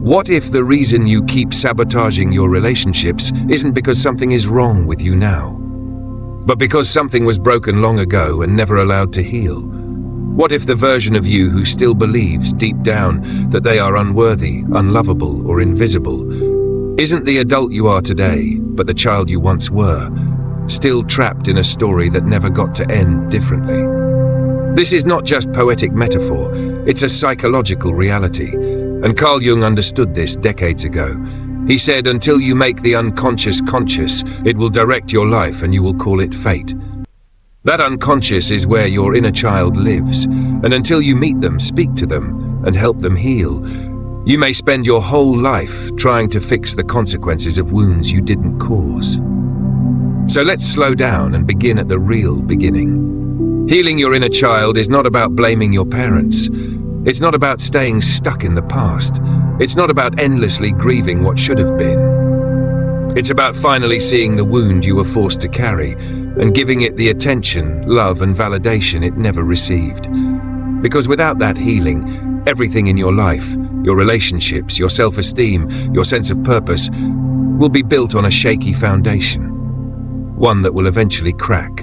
What if the reason you keep sabotaging your relationships isn't because something is wrong with you now, but because something was broken long ago and never allowed to heal? What if the version of you who still believes deep down that they are unworthy, unlovable, or invisible isn't the adult you are today, but the child you once were, still trapped in a story that never got to end differently? This is not just poetic metaphor, it's a psychological reality. And Carl Jung understood this decades ago. He said, until you make the unconscious conscious, it will direct your life and you will call it fate. That unconscious is where your inner child lives, and until you meet them, speak to them, and help them heal, you may spend your whole life trying to fix the consequences of wounds you didn't cause. So let's slow down and begin at the real beginning. Healing your inner child is not about blaming your parents. It's not about staying stuck in the past. It's not about endlessly grieving what should have been. It's about finally seeing the wound you were forced to carry and giving it the attention, love, and validation it never received. Because without that healing, everything in your life, your relationships, your self-esteem, your sense of purpose, will be built on a shaky foundation, one that will eventually crack.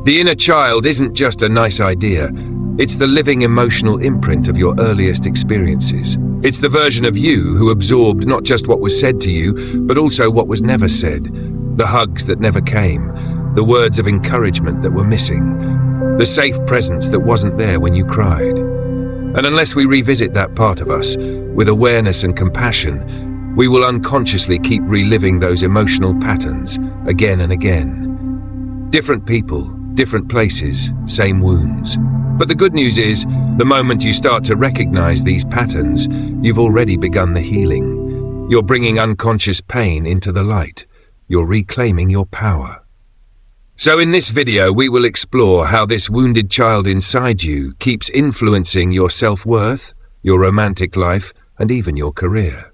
The inner child isn't just a nice idea. It's the living emotional imprint of your earliest experiences. It's the version of you who absorbed not just what was said to you, but also what was never said. The hugs that never came, the words of encouragement that were missing, the safe presence that wasn't there when you cried. And unless we revisit that part of us with awareness and compassion, we will unconsciously keep reliving those emotional patterns again and again. Different people, different places, same wounds. But the good news is, the moment you start to recognize these patterns, you've already begun the healing. You're bringing unconscious pain into the light. You're reclaiming your power. So in this video, we will explore how this wounded child inside you keeps influencing your self-worth, your romantic life, and even your career.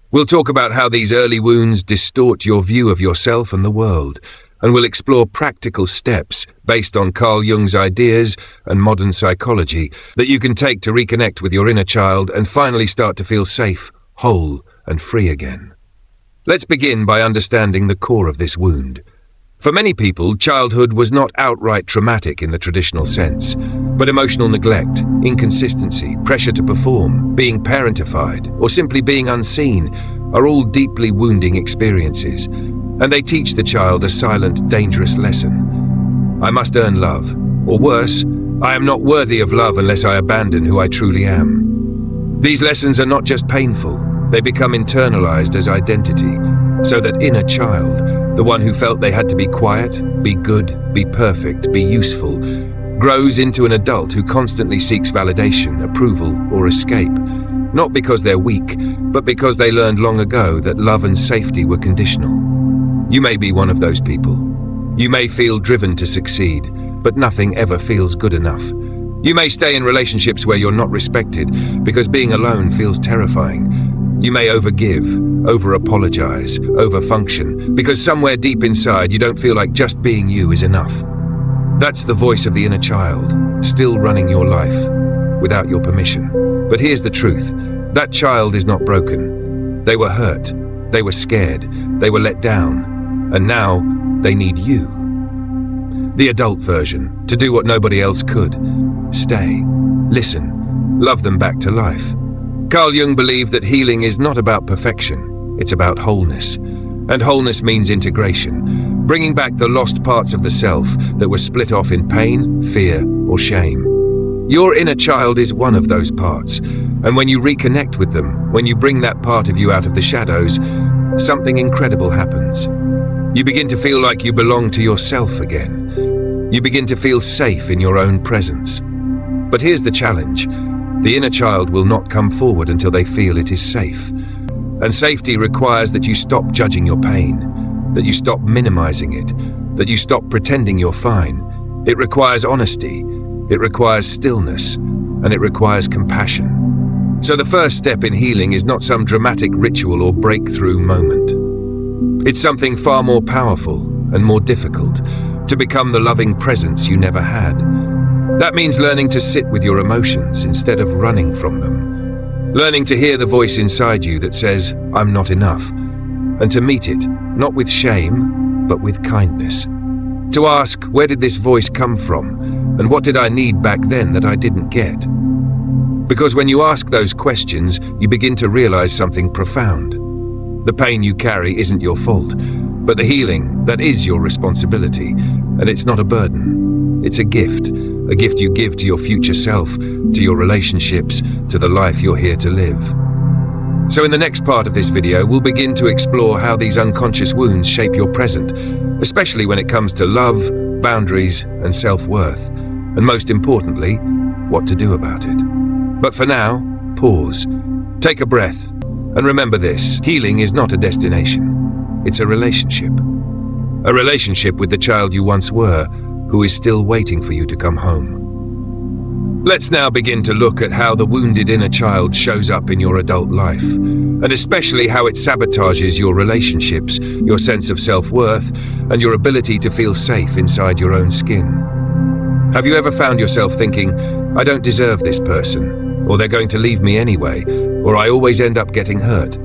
We'll talk about how these early wounds distort your view of yourself and the world, and we'll explore practical steps based on Carl Jung's ideas and modern psychology that you can take to reconnect with your inner child and finally start to feel safe, whole, and free again. Let's begin by understanding the core of this wound. For many people, childhood was not outright traumatic in the traditional sense, but emotional neglect, inconsistency, pressure to perform, being parentified, or simply being unseen are all deeply wounding experiences. And they teach the child a silent, dangerous lesson. I must earn love. Or worse, I am not worthy of love unless I abandon who I truly am. These lessons are not just painful, they become internalized as identity. So that inner child, the one who felt they had to be quiet, be good, be perfect, be useful, grows into an adult who constantly seeks validation, approval, or escape. Not because they're weak, but because they learned long ago that love and safety were conditional. You may be one of those people. You may feel driven to succeed, but nothing ever feels good enough. You may stay in relationships where you're not respected because being alone feels terrifying. You may overgive, over-apologize, over-function, because somewhere deep inside you don't feel like just being you is enough. That's the voice of the inner child, still running your life, without your permission. But here's the truth, that child is not broken. They were hurt, they were scared, they were let down, and now they need you. The adult version, to do what nobody else could. Stay, listen, love them back to life. Carl Jung believed that healing is not about perfection, it's about wholeness. And wholeness means integration, bringing back the lost parts of the self that were split off in pain, fear, or shame. Your inner child is one of those parts, and when you reconnect with them, when you bring that part of you out of the shadows, something incredible happens. You begin to feel like you belong to yourself again. You begin to feel safe in your own presence. But here's the challenge. The inner child will not come forward until they feel it is safe. And safety requires that you stop judging your pain, that you stop minimizing it, that you stop pretending you're fine. It requires honesty, it requires stillness, and it requires compassion. So the first step in healing is not some dramatic ritual or breakthrough moment. It's something far more powerful and more difficult, to become the loving presence you never had. That means learning to sit with your emotions instead of running from them. Learning to hear the voice inside you that says, "I'm not enough," and to meet it, not with shame, but with kindness. To ask, where did this voice come from, and what did I need back then that I didn't get? Because when you ask those questions, you begin to realize something profound. The pain you carry isn't your fault, but the healing, that is your responsibility, and it's not a burden. It's a gift you give to your future self, to your relationships, to the life you're here to live. So in the next part of this video, we'll begin to explore how these unconscious wounds shape your present, especially when it comes to love, boundaries, and self-worth, and most importantly, what to do about it. But for now, pause, take a breath, and remember this: healing is not a destination. It's a relationship. A relationship with the child you once were, who is still waiting for you to come home. Let's now begin to look at how the wounded inner child shows up in your adult life, and especially how it sabotages your relationships, your sense of self-worth, and your ability to feel safe inside your own skin. Have you ever found yourself thinking, "I don't deserve this person," or "they're going to leave me anyway," or "I always end up getting hurt"?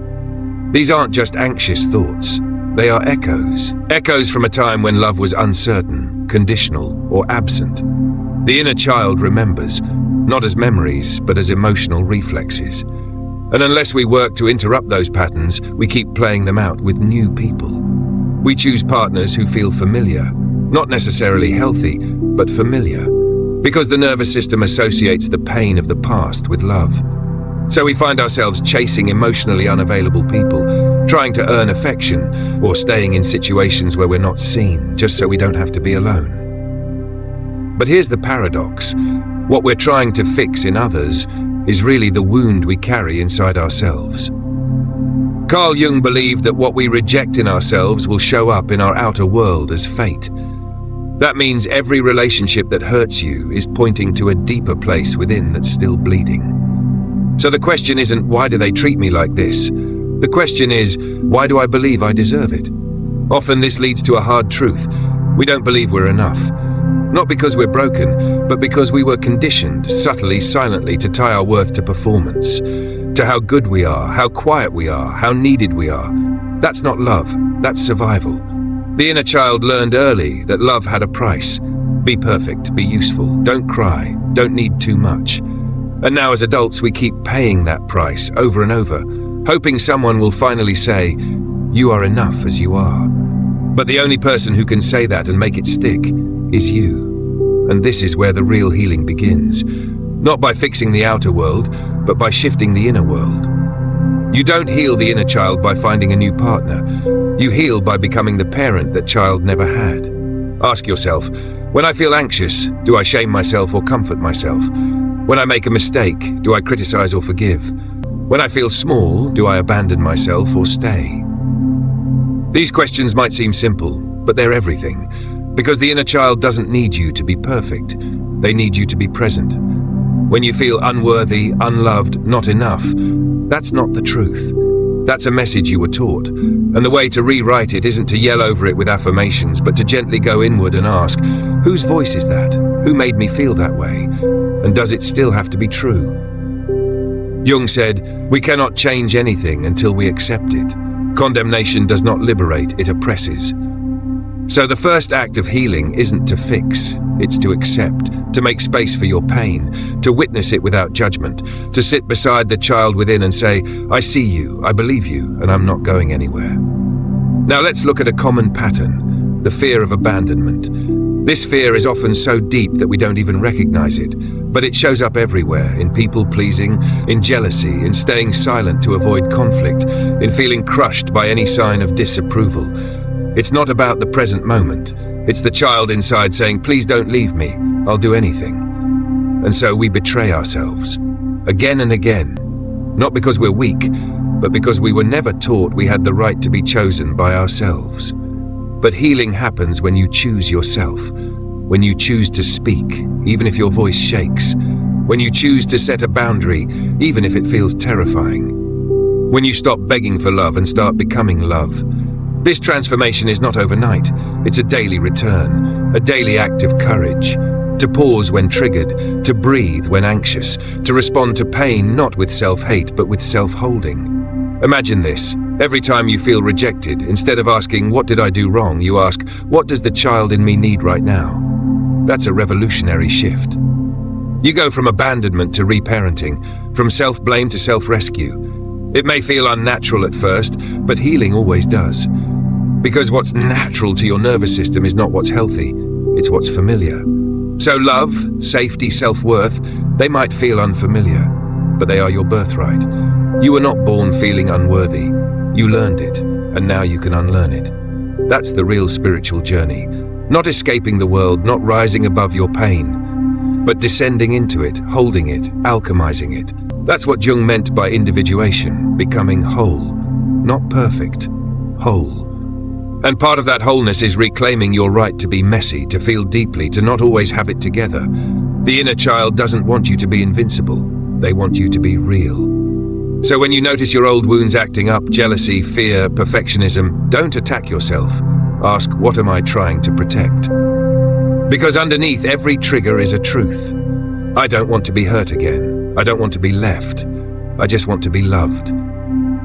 These aren't just anxious thoughts. They are echoes. Echoes from a time when love was uncertain, conditional, or absent. The inner child remembers, not as memories, but as emotional reflexes. And unless we work to interrupt those patterns, we keep playing them out with new people. We choose partners who feel familiar, not necessarily healthy, but familiar, because the nervous system associates the pain of the past with love. So we find ourselves chasing emotionally unavailable people, trying to earn affection, or staying in situations where we're not seen, just so we don't have to be alone. But here's the paradox. What we're trying to fix in others is really the wound we carry inside ourselves. Carl Jung believed that what we reject in ourselves will show up in our outer world as fate. That means every relationship that hurts you is pointing to a deeper place within that's still bleeding. So the question isn't, why do they treat me like this? The question is, why do I believe I deserve it? Often this leads to a hard truth. We don't believe we're enough. Not because we're broken, but because we were conditioned, subtly, silently, to tie our worth to performance, to how good we are, how quiet we are, how needed we are. That's not love, that's survival. The inner child learned early that love had a price. Be perfect, be useful, don't cry, don't need too much. And now as adults, we keep paying that price over and over, hoping someone will finally say, "You are enough as you are." But the only person who can say that and make it stick is you. And this is where the real healing begins. Not by fixing the outer world, but by shifting the inner world. You don't heal the inner child by finding a new partner. You heal by becoming the parent that child never had. Ask yourself, when I feel anxious, do I shame myself or comfort myself? When I make a mistake, do I criticize or forgive? When I feel small, do I abandon myself or stay? These questions might seem simple, but they're everything. Because the inner child doesn't need you to be perfect. They need you to be present. When you feel unworthy, unloved, not enough, that's not the truth. That's a message you were taught. And the way to rewrite it isn't to yell over it with affirmations, but to gently go inward and ask, whose voice is that? Who made me feel that way? And does it still have to be true? Jung said, we cannot change anything until we accept it. Condemnation does not liberate, it oppresses. So the first act of healing isn't to fix, it's to accept, to make space for your pain, to witness it without judgment, to sit beside the child within and say, I see you, I believe you, and I'm not going anywhere. Now let's look at a common pattern, the fear of abandonment. This fear is often so deep that we don't even recognize it, but it shows up everywhere, in people-pleasing, in jealousy, in staying silent to avoid conflict, in feeling crushed by any sign of disapproval. It's not about the present moment. It's the child inside saying, please don't leave me, I'll do anything. And so we betray ourselves, again and again, not because we're weak, but because we were never taught we had the right to be chosen by ourselves. But healing happens when you choose yourself, when you choose to speak, even if your voice shakes, when you choose to set a boundary, even if it feels terrifying, when you stop begging for love and start becoming love. This transformation is not overnight. It's a daily return, a daily act of courage, to pause when triggered, to breathe when anxious, to respond to pain not with self-hate but with self-holding. Imagine this. Every time you feel rejected, instead of asking, "What did I do wrong?" you ask, "What does the child in me need right now?" That's a revolutionary shift. You go from abandonment to reparenting, from self-blame to self-rescue. It may feel unnatural at first, but healing always does. Because what's natural to your nervous system is not what's healthy, it's what's familiar. So love, safety, self-worth, they might feel unfamiliar, but they are your birthright. You were not born feeling unworthy. You learned it, and now you can unlearn it. That's the real spiritual journey. Not escaping the world, not rising above your pain, but descending into it, holding it, alchemizing it. That's what Jung meant by individuation, becoming whole. Not perfect, whole. And part of that wholeness is reclaiming your right to be messy, to feel deeply, to not always have it together. The inner child doesn't want you to be invincible. They want you to be real. So when you notice your old wounds acting up, jealousy, fear, perfectionism, don't attack yourself. Ask, what am I trying to protect? Because underneath every trigger is a truth. I don't want to be hurt again. I don't want to be left. I just want to be loved.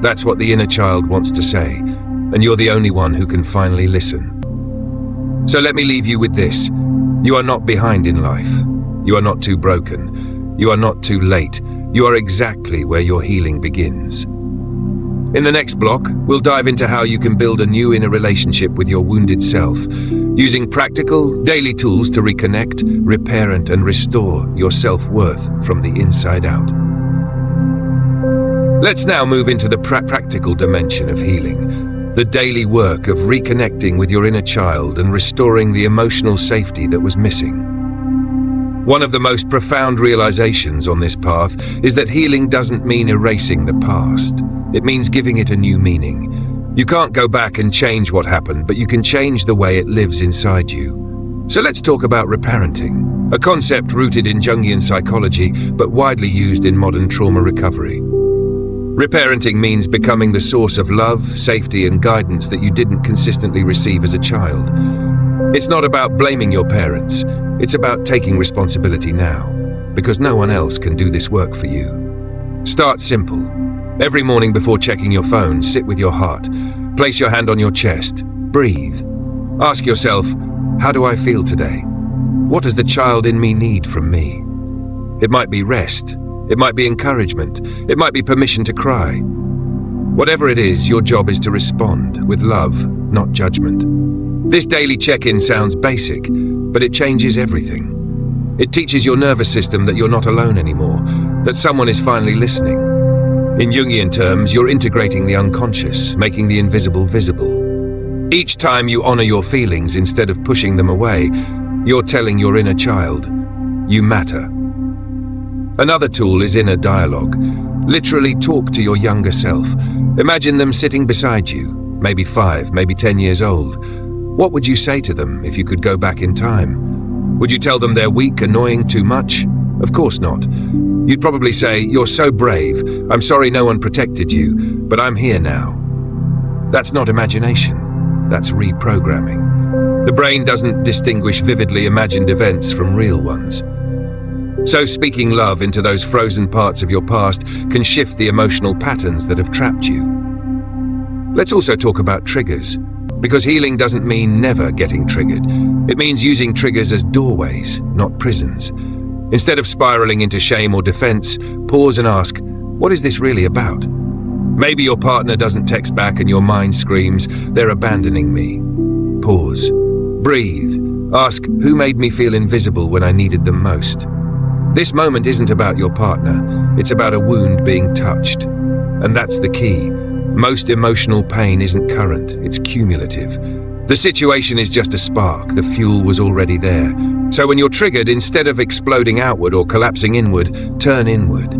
That's what the inner child wants to say, and you're the only one who can finally listen. So let me leave you with this. You are not behind in life. You are not too broken. You are not too late. You are exactly where your healing begins. In the next block, we'll dive into how you can build a new inner relationship with your wounded self, using practical, daily tools to reconnect, reparent, and restore your self-worth from the inside out. Let's now move into the practical dimension of healing, the daily work of reconnecting with your inner child and restoring the emotional safety that was missing. One of the most profound realizations on this path is that healing doesn't mean erasing the past. It means giving it a new meaning. You can't go back and change what happened, but you can change the way it lives inside you. So let's talk about reparenting, a concept rooted in Jungian psychology, but widely used in modern trauma recovery. Reparenting means becoming the source of love, safety, and guidance that you didn't consistently receive as a child. It's not about blaming your parents. It's about taking responsibility now, because no one else can do this work for you. Start simple. Every morning before checking your phone, sit with your heart. Place your hand on your chest. Breathe. Ask yourself, how do I feel today? What does the child in me need from me? It might be rest. It might be encouragement. It might be permission to cry. Whatever it is, your job is to respond with love, not judgment. This daily check-in sounds basic, but it changes everything. It teaches your nervous system that you're not alone anymore, that someone is finally listening. In Jungian terms, you're integrating the unconscious, making the invisible visible. Each time you honor your feelings instead of pushing them away, you're telling your inner child, you matter. Another tool is inner dialogue. Literally talk to your younger self. Imagine them sitting beside you, maybe 5, maybe 10 years old. What would you say to them if you could go back in time? Would you tell them they're weak, annoying, too much? Of course not. You'd probably say, you're so brave, I'm sorry no one protected you, but I'm here now. That's not imagination, that's reprogramming. The brain doesn't distinguish vividly imagined events from real ones. So speaking love into those frozen parts of your past can shift the emotional patterns that have trapped you. Let's also talk about triggers, because healing doesn't mean never getting triggered. It means using triggers as doorways, not prisons. Instead of spiraling into shame or defense, pause and ask, what is this really about? Maybe your partner doesn't text back and your mind screams, they're abandoning me. Pause. Breathe. Ask, who made me feel invisible when I needed them most? This moment isn't about your partner, it's about a wound being touched. And that's the key. Most emotional pain isn't current, it's cumulative. The situation is just a spark, the fuel was already there. So when you're triggered, instead of exploding outward or collapsing inward, turn inward.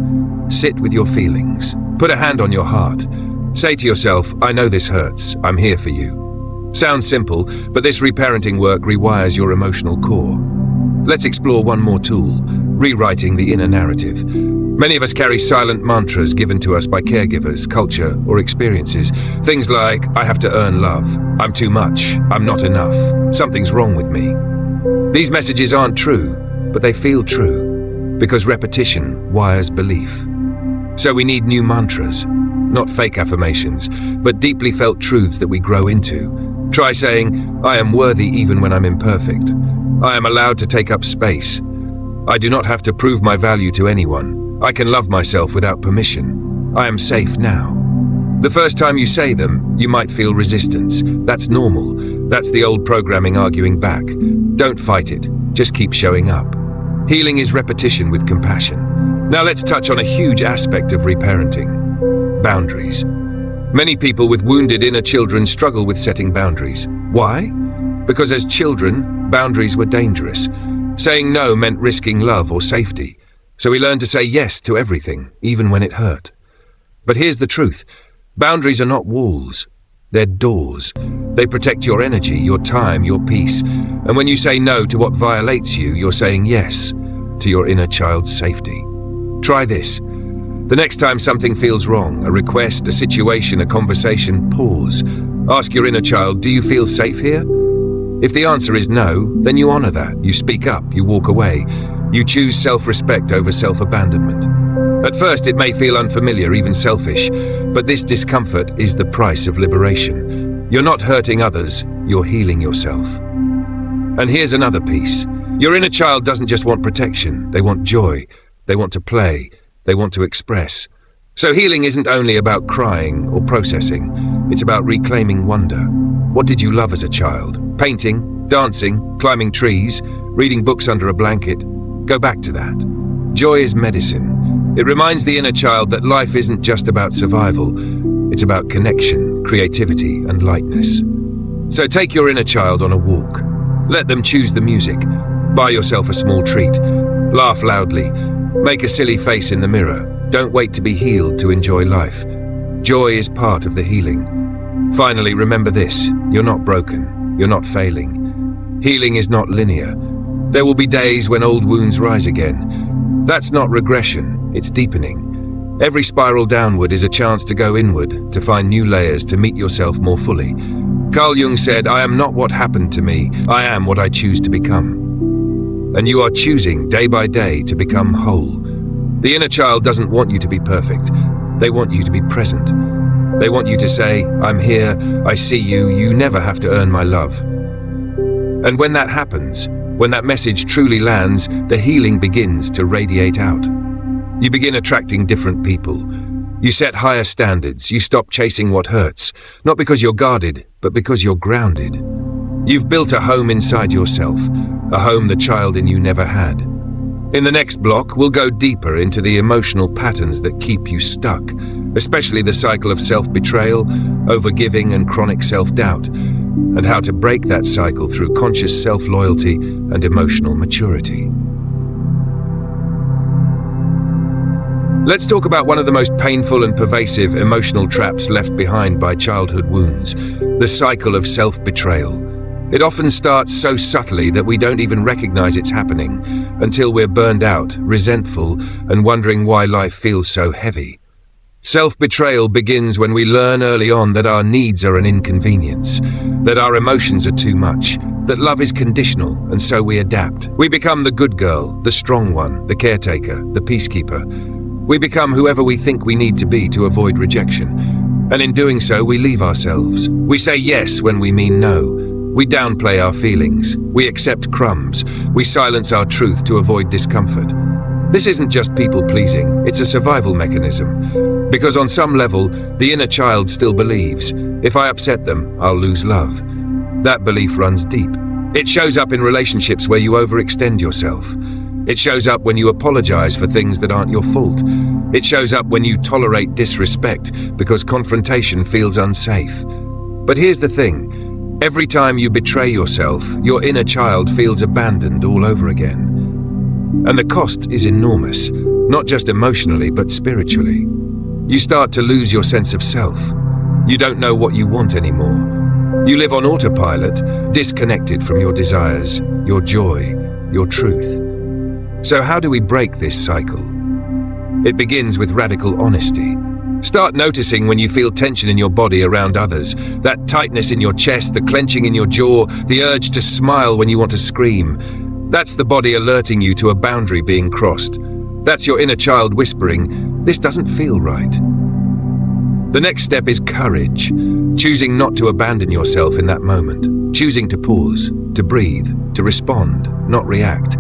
Sit with your feelings. Put a hand on your heart. Say to yourself, I know this hurts, I'm here for you. Sounds simple, but this reparenting work rewires your emotional core. Let's explore one more tool, rewriting the inner narrative. Many of us carry silent mantras given to us by caregivers, culture, or experiences. Things like, I have to earn love, I'm too much, I'm not enough, something's wrong with me. These messages aren't true, but they feel true, because repetition wires belief. So we need new mantras, not fake affirmations, but deeply felt truths that we grow into. Try saying, I am worthy even when I'm imperfect. I am allowed to take up space. I do not have to prove my value to anyone. I can love myself without permission. I am safe now. The first time you say them, you might feel resistance. That's normal. That's the old programming arguing back. Don't fight it. Just keep showing up. Healing is repetition with compassion. Now let's touch on a huge aspect of reparenting: boundaries. Many people with wounded inner children struggle with setting boundaries. Why? Because as children, boundaries were dangerous. Saying no meant risking love or safety. So we learned to say yes to everything, even when it hurt. But here's the truth. Boundaries are not walls. They're doors. They protect your energy, your time, your peace. And when you say no to what violates you, you're saying yes to your inner child's safety. Try this. The next time something feels wrong, a request, a situation, a conversation, pause. Ask your inner child, do you feel safe here? If the answer is no, then you honor that. You speak up, you walk away. You choose self-respect over self-abandonment. At first, it may feel unfamiliar, even selfish, but this discomfort is the price of liberation. You're not hurting others, you're healing yourself. And here's another piece. Your inner child doesn't just want protection, they want joy, they want to play, they want to express. So healing isn't only about crying or processing, it's about reclaiming wonder. What did you love as a child? Painting, dancing, climbing trees, reading books under a blanket? Go back to that. Joy is medicine. It reminds the inner child that life isn't just about survival, it's about connection, creativity, and lightness. So take your inner child on a walk. Let them choose the music. Buy yourself a small treat. Laugh loudly. Make a silly face in the mirror. Don't wait to be healed to enjoy life. Joy is part of the healing. Finally, remember this. You're not broken. You're not failing. Healing is not linear. There will be days when old wounds rise again. That's not regression, it's deepening. Every spiral downward is a chance to go inward, to find new layers, to meet yourself more fully. Carl Jung said, I am not what happened to me, I am what I choose to become. And you are choosing day by day to become whole. The inner child doesn't want you to be perfect. They want you to be present. They want you to say, I'm here, I see you, you never have to earn my love. And when that happens, when that message truly lands, the healing begins to radiate out. You begin attracting different people. You set higher standards. You stop chasing what hurts, not because you're guarded, but because you're grounded. You've built a home inside yourself, a home the child in you never had. In the next block, we'll go deeper into the emotional patterns that keep you stuck, especially the cycle of self-betrayal, overgiving, and chronic self-doubt, and how to break that cycle through conscious self-loyalty and emotional maturity. Let's talk about one of the most painful and pervasive emotional traps left behind by childhood wounds, the cycle of self-betrayal. It often starts so subtly that we don't even recognize it's happening until we're burned out, resentful, and wondering why life feels so heavy. Self-betrayal begins when we learn early on that our needs are an inconvenience, that our emotions are too much, that love is conditional, and so we adapt. We become the good girl, the strong one, the caretaker, the peacekeeper. We become whoever we think we need to be to avoid rejection. And in doing so, we leave ourselves. We say yes when we mean no. We downplay our feelings. We accept crumbs. We silence our truth to avoid discomfort. This isn't just people-pleasing, it's a survival mechanism. Because on some level, the inner child still believes, if I upset them, I'll lose love. That belief runs deep. It shows up in relationships where you overextend yourself. It shows up when you apologize for things that aren't your fault. It shows up when you tolerate disrespect because confrontation feels unsafe. But here's the thing. Every time you betray yourself, your inner child feels abandoned all over again. And the cost is enormous, not just emotionally, but spiritually. You start to lose your sense of self. You don't know what you want anymore. You live on autopilot, disconnected from your desires, your joy, your truth. So how do we break this cycle? It begins with radical honesty. Start noticing when you feel tension in your body around others, that tightness in your chest, the clenching in your jaw, the urge to smile when you want to scream. That's the body alerting you to a boundary being crossed. That's your inner child whispering, "This doesn't feel right." The next step is courage, choosing not to abandon yourself in that moment, choosing to pause, to breathe, to respond, not react.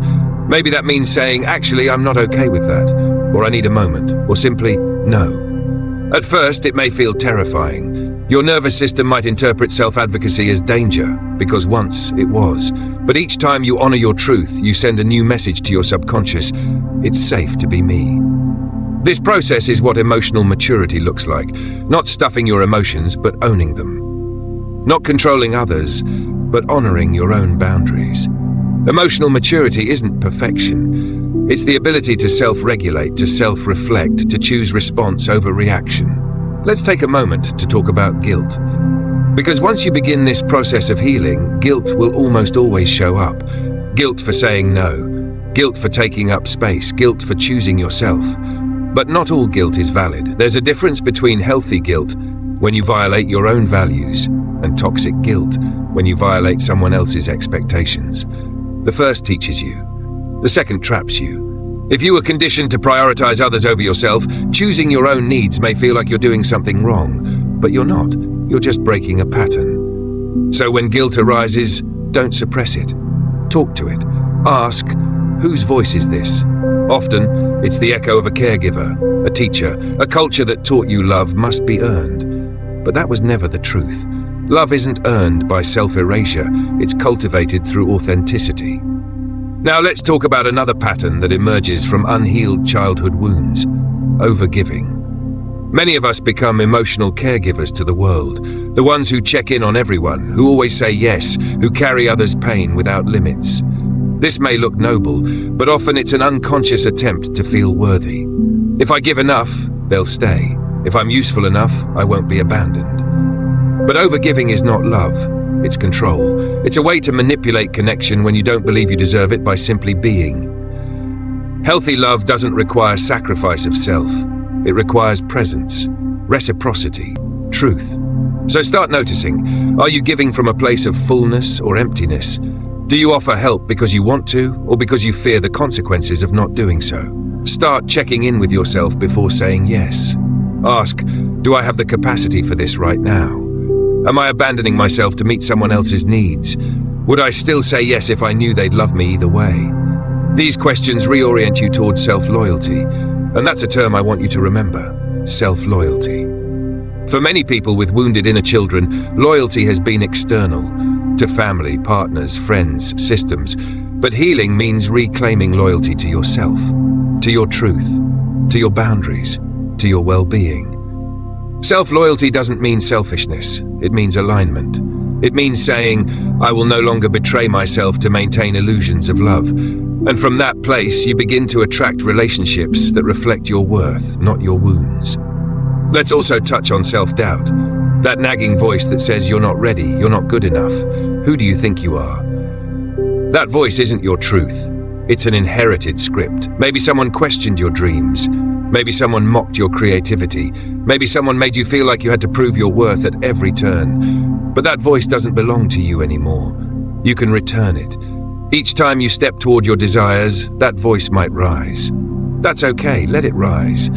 Maybe that means saying, "Actually, I'm not okay with that," or "I need a moment," or simply, "No." At first, it may feel terrifying. Your nervous system might interpret self-advocacy as danger, because once it was. But each time you honor your truth, you send a new message to your subconscious: it's safe to be me. This process is what emotional maturity looks like. Not stuffing your emotions, but owning them. Not controlling others, but honoring your own boundaries. Emotional maturity isn't perfection. It's the ability to self-regulate, to self-reflect, to choose response over reaction. Let's take a moment to talk about guilt. Because once you begin this process of healing, guilt will almost always show up. Guilt for saying no. Guilt for taking up space. Guilt for choosing yourself. But not all guilt is valid. There's a difference between healthy guilt, when you violate your own values, and toxic guilt, when you violate someone else's expectations. The first teaches you. The second traps you. If you were conditioned to prioritize others over yourself, choosing your own needs may feel like you're doing something wrong, but you're not. You're just breaking a pattern. So when guilt arises, don't suppress it. Talk to it. Ask, whose voice is this? Often, it's the echo of a caregiver, a teacher, a culture that taught you love must be earned. But that was never the truth. Love isn't earned by self-erasure, it's cultivated through authenticity. Now let's talk about another pattern that emerges from unhealed childhood wounds: overgiving. Many of us become emotional caregivers to the world, the ones who check in on everyone, who always say yes, who carry others' pain without limits. This may look noble, but often it's an unconscious attempt to feel worthy. If I give enough, they'll stay. If I'm useful enough, I won't be abandoned. But overgiving is not love, it's control. It's a way to manipulate connection when you don't believe you deserve it by simply being. Healthy love doesn't require sacrifice of self. It requires presence, reciprocity, truth. So start noticing, are you giving from a place of fullness or emptiness? Do you offer help because you want to, or because you fear the consequences of not doing so? Start checking in with yourself before saying yes. Ask, do I have the capacity for this right now? Am I abandoning myself to meet someone else's needs? Would I still say yes if I knew they'd love me either way? These questions reorient you towards self-loyalty, and that's a term I want you to remember: self-loyalty. For many people with wounded inner children, loyalty has been external, to family, partners, friends, systems. But healing means reclaiming loyalty to yourself, to your truth, to your boundaries, to your well-being. Self-loyalty doesn't mean selfishness, it means alignment. It means saying, I will no longer betray myself to maintain illusions of love. And from that place, you begin to attract relationships that reflect your worth, not your wounds. Let's also touch on self-doubt. That nagging voice that says you're not ready, you're not good enough. Who do you think you are? That voice isn't your truth. It's an inherited script. Maybe someone questioned your dreams. Maybe someone mocked your creativity. Maybe someone made you feel like you had to prove your worth at every turn. But that voice doesn't belong to you anymore. You can return it. Each time you step toward your desires, that voice might rise. That's okay, let it rise.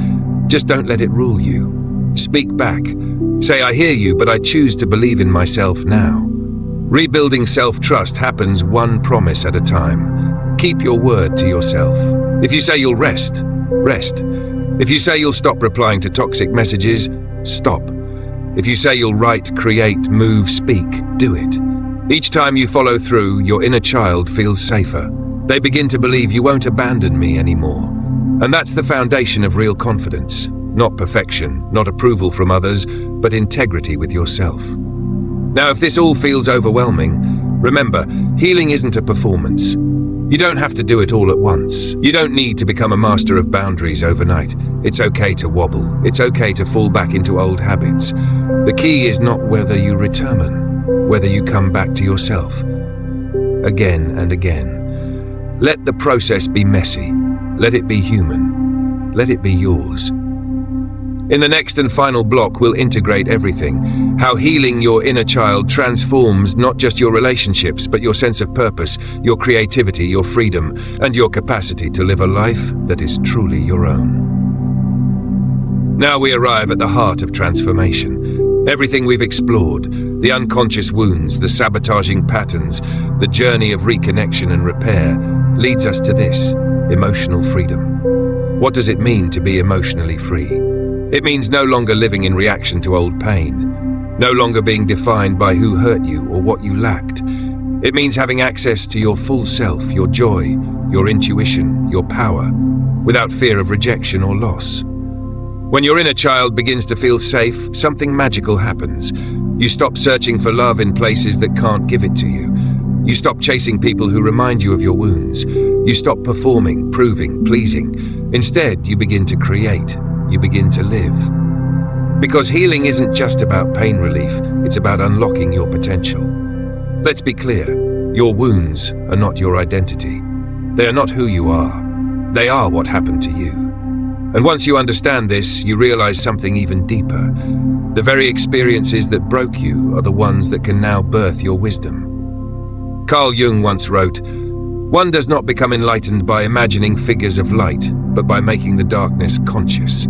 Just don't let it rule you. Speak back. Say, I hear you, but I choose to believe in myself now. Rebuilding self-trust happens one promise at a time. Keep your word to yourself. If you say you'll rest, rest. If you say you'll stop replying to toxic messages, stop. If you say you'll write, create, move, speak, do it. Each time you follow through, your inner child feels safer. They begin to believe you won't abandon me anymore. And that's the foundation of real confidence. Not perfection, not approval from others, but integrity with yourself. Now, if this all feels overwhelming, remember, healing isn't a performance. You don't have to do it all at once. You don't need to become a master of boundaries overnight. It's okay to wobble. It's okay to fall back into old habits. The key is not whether you return, whether you come back to yourself. Again and again. Let the process be messy. Let it be human. Let it be yours. In the next and final block, we'll integrate everything. How healing your inner child transforms not just your relationships, but your sense of purpose, your creativity, your freedom, and your capacity to live a life that is truly your own. Now we arrive at the heart of transformation. Everything we've explored, the unconscious wounds, the sabotaging patterns, the journey of reconnection and repair, leads us to this: emotional freedom. What does it mean to be emotionally free? It means no longer living in reaction to old pain, no longer being defined by who hurt you or what you lacked. It means having access to your full self, your joy, your intuition, your power, without fear of rejection or loss. When your inner child begins to feel safe, something magical happens. You stop searching for love in places that can't give it to you. You stop chasing people who remind you of your wounds. You stop performing, proving, pleasing. Instead, you begin to create. You begin to live. Because healing isn't just about pain relief, it's about unlocking your potential. Let's be clear, your wounds are not your identity. They are not who you are. They are what happened to you. And once you understand this, you realize something even deeper. The very experiences that broke you are the ones that can now birth your wisdom. Carl Jung once wrote, "One does not become enlightened by imagining figures of light, but by making the darkness conscious."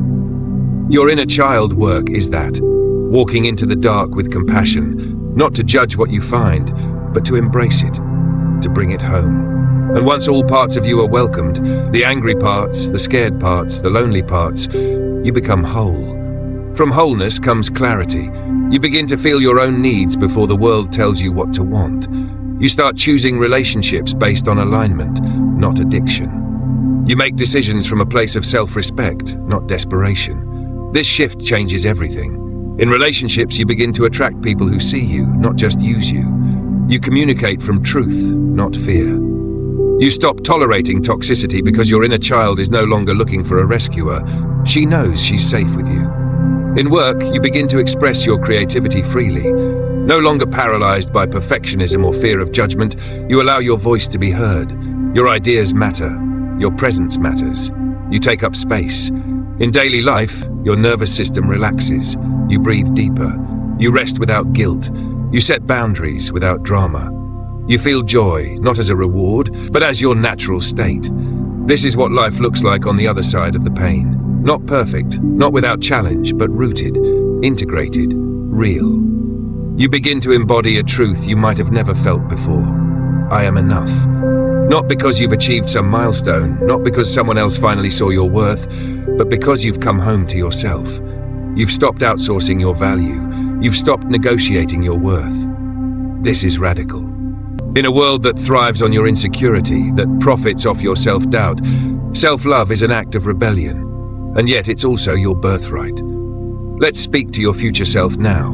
Your inner child work is that, walking into the dark with compassion, not to judge what you find, but to embrace it, to bring it home. And once all parts of you are welcomed, the angry parts, the scared parts, the lonely parts, you become whole. From wholeness comes clarity. You begin to feel your own needs before the world tells you what to want. You start choosing relationships based on alignment, not addiction. You make decisions from a place of self-respect, not desperation. This shift changes everything. In relationships, you begin to attract people who see you, not just use you. You communicate from truth, not fear. You stop tolerating toxicity because your inner child is no longer looking for a rescuer. She knows she's safe with you. In work, you begin to express your creativity freely. No longer paralyzed by perfectionism or fear of judgment, you allow your voice to be heard. Your ideas matter. Your presence matters. You take up space. In daily life, your nervous system relaxes. You breathe deeper. You rest without guilt. You set boundaries without drama. You feel joy, not as a reward, but as your natural state. This is what life looks like on the other side of the pain. Not perfect, not without challenge, but rooted, integrated, real. You begin to embody a truth you might have never felt before. I am enough. Not because you've achieved some milestone, not because someone else finally saw your worth, but because you've come home to yourself. You've stopped outsourcing your value. You've stopped negotiating your worth. This is radical. In a world that thrives on your insecurity, that profits off your self-doubt, self-love is an act of rebellion. And yet it's also your birthright. Let's speak to your future self now,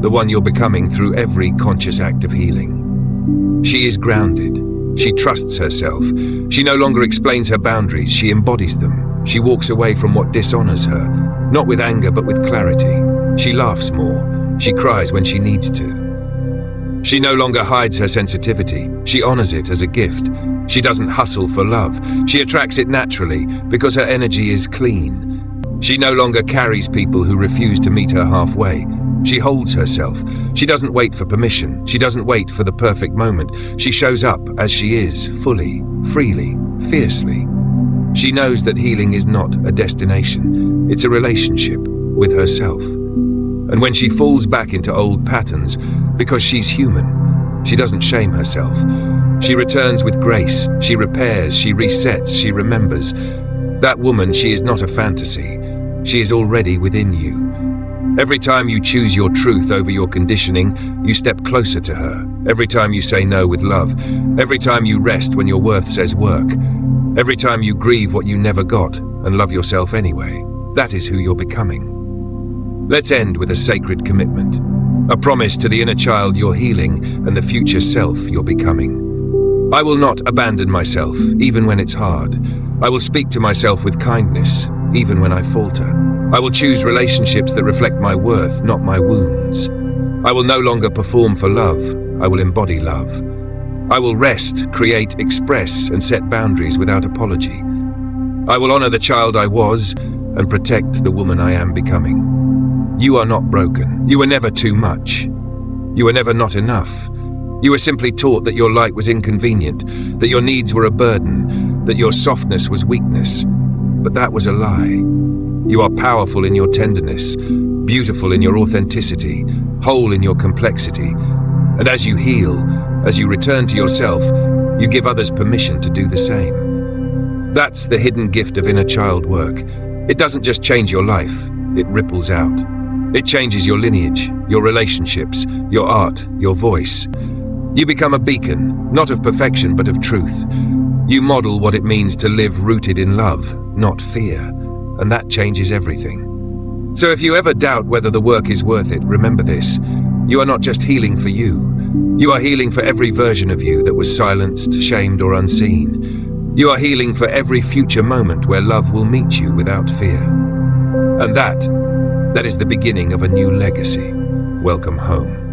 the one you're becoming through every conscious act of healing. She is grounded. She trusts herself. She no longer explains her boundaries, she embodies them. She walks away from what dishonors her, not with anger but with clarity. She laughs more. She cries when she needs to. She no longer hides her sensitivity. She honors it as a gift. She doesn't hustle for love. She attracts it naturally because her energy is clean. She no longer carries people who refuse to meet her halfway. She holds herself. She doesn't wait for permission. She doesn't wait for the perfect moment. She shows up as she is, fully, freely, fiercely. She knows that healing is not a destination. It's a relationship with herself. And when she falls back into old patterns, because she's human, she doesn't shame herself. She returns with grace. She repairs. She resets. She remembers. That woman, she is not a fantasy. She is already within you. Every time you choose your truth over your conditioning, you step closer to her. Every time you say no with love. Every time you rest when your worth says work. Every time you grieve what you never got and love yourself anyway. That is who you're becoming. Let's end with a sacred commitment. A promise to the inner child you're healing and the future self you're becoming. I will not abandon myself, even when it's hard. I will speak to myself with kindness, even when I falter. I will choose relationships that reflect my worth, not my wounds. I will no longer perform for love. I will embody love. I will rest, create, express, and set boundaries without apology. I will honor the child I was and protect the woman I am becoming. You are not broken. You were never too much. You were never not enough. You were simply taught that your light was inconvenient, that your needs were a burden, that your softness was weakness. But that was a lie. You are powerful in your tenderness, beautiful in your authenticity, whole in your complexity. And as you heal, as you return to yourself, you give others permission to do the same. That's the hidden gift of inner child work. It doesn't just change your life, it ripples out. It changes your lineage, your relationships, your art, your voice. You become a beacon, not of perfection, but of truth. You model what it means to live rooted in love, not fear, and that changes everything. So if you ever doubt whether the work is worth it, remember this. You are not just healing for you. You are healing for every version of you that was silenced, shamed, or unseen. You are healing for every future moment where love will meet you without fear. And that is the beginning of a new legacy. Welcome home.